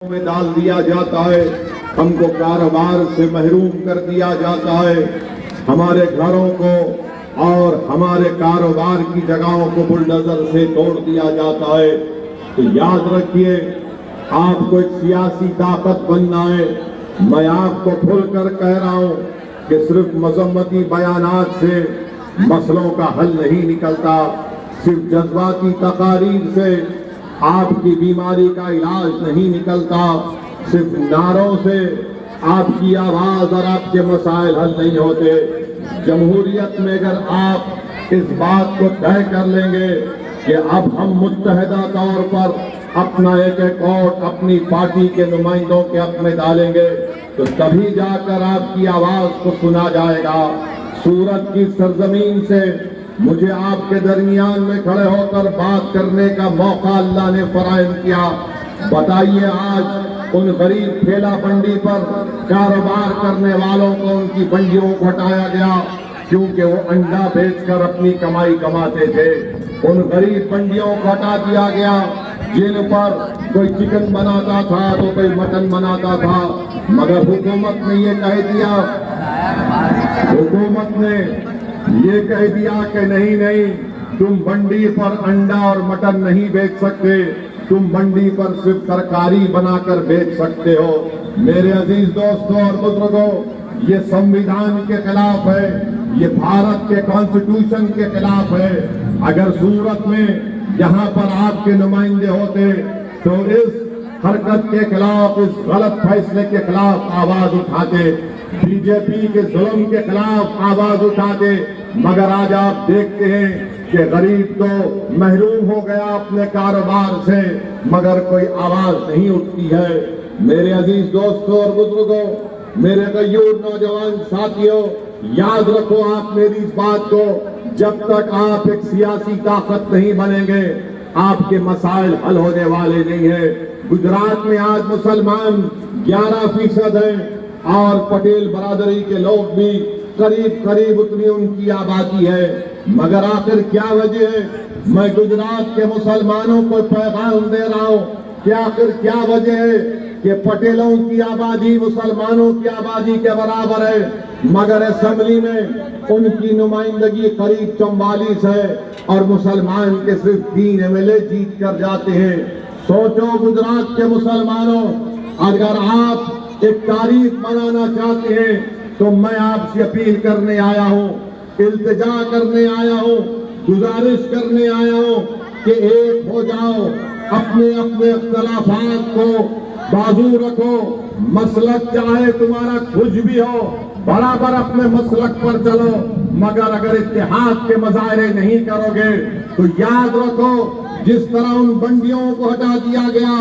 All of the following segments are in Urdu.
میں ڈال دیا جاتا ہے، ہم کو کاروبار سے محروم کر دیا جاتا ہے، ہمارے گھروں کو اور ہمارے کاروبار کی جگہوں کو بلڈوزر سے توڑ دیا جاتا ہے۔ تو یاد رکھیے، آپ کو ایک سیاسی طاقت بننا ہے۔ میں آپ کو کھل کر کہہ رہا ہوں کہ صرف مذمتی بیانات سے مسئلوں کا حل نہیں نکلتا، صرف جذباتی تقاریر سے آپ کی بیماری کا علاج نہیں نکلتا، صرف نعروں سے آپ کی آواز اور آپ کے مسائل حل نہیں ہوتے۔ جمہوریت میں اگر آپ اس بات کو طے کر لیں گے کہ اب ہم متحدہ طور پر اپنا ایک ووٹ اپنی پارٹی کے نمائندوں کے حق میں ڈالیں گے تو تبھی جا کر آپ کی آواز کو سنا جائے گا۔ سورت کی سرزمین سے مجھے آپ کے درمیان میں کھڑے ہو کر بات کرنے کا موقع اللہ نے فراہم کیا۔ بتائیے، آج ان غریب ٹھیلا بنڈی پر کاروبار کرنے والوں کو ان کی بنڈیوں کو ہٹایا گیا کیونکہ وہ انڈا بیچ کر اپنی کمائی کماتے تھے۔ ان غریب بنڈیوں کو ہٹا دیا گیا جن پر کوئی چکن بناتا تھا تو کوئی مٹن بناتا تھا، مگر حکومت نے یہ کہہ دیا کہ نہیں، تم بنڈی پر انڈا اور مٹن نہیں بیچ سکتے، تم بنڈی پر صرف ترکاری بنا کر بیچ سکتے ہو۔ میرے عزیز دوستوں اور بزرگوں، یہ سمویدھان کے خلاف ہے، یہ بھارت کے کانسٹیٹیوشن کے خلاف ہے۔ اگر صورت میں یہاں پر آپ کے نمائندے ہوتے تو اس حرکت کے خلاف، اس غلط فیصلے کے خلاف آواز اٹھاتے، بی جے پی کے ظلم کے خلاف آواز اٹھاتے، مگر آج آپ دیکھتے ہیں کہ غریب تو محروم ہو گیا اپنے کاروبار سے، مگر کوئی آواز نہیں اٹھتی ہے۔ میرے عزیز دوستوں اور بزرگوں، میرے غیور نوجوان ساتھیوں، یاد رکھو آپ میری اس بات کو، جب تک آپ ایک سیاسی طاقت نہیں بنیں گے آپ کے مسائل حل ہونے والے نہیں ہیں۔ گجرات میں آج مسلمان 11% ہیں اور پٹیل برادری کے لوگ بھی قریب اتنی ان کی آبادی ہے، مگر آخر کیا وجہ ہے؟ میں گجرات کے مسلمانوں کو پیغام دے رہا ہوں کہ آخر کیا وجہ ہے کہ پٹیلوں کی آبادی مسلمانوں کی آبادی کے برابر ہے، مگر اسمبلی میں ان کی نمائندگی قریب 44 ہے اور مسلمان کے صرف 3 MLA جیت کر جاتے ہیں۔ سوچو گجرات کے مسلمانوں، اگر آپ ایک تاریخ بنانا چاہتے ہیں تو میں آپ سے اپیل کرنے آیا ہوں، التجا کرنے آیا ہوں، گزارش کرنے آیا ہوں کہ ایک ہو جاؤ، اپنے اختلافات کو بازو رکھو، مسلک چاہے تمہارا کچھ بھی ہو برابر اپنے مسلک پر چلو، مگر اگر اتحاد کے مظاہرے نہیں کرو گے تو یاد رکھو جس طرح ان بنڈیوں کو ہٹا دیا گیا،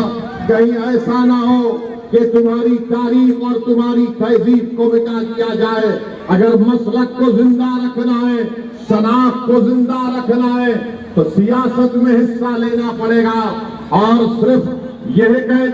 کہیں ایسا نہ ہو کہ تمہاری تاریخ اور تمہاری تہذیب کو مٹا دیا جائے۔ اگر مسلک کو زندہ رکھنا ہے، شناخت کو زندہ رکھنا ہے تو سیاست میں حصہ لینا پڑے گا، اور صرف یہ کہہ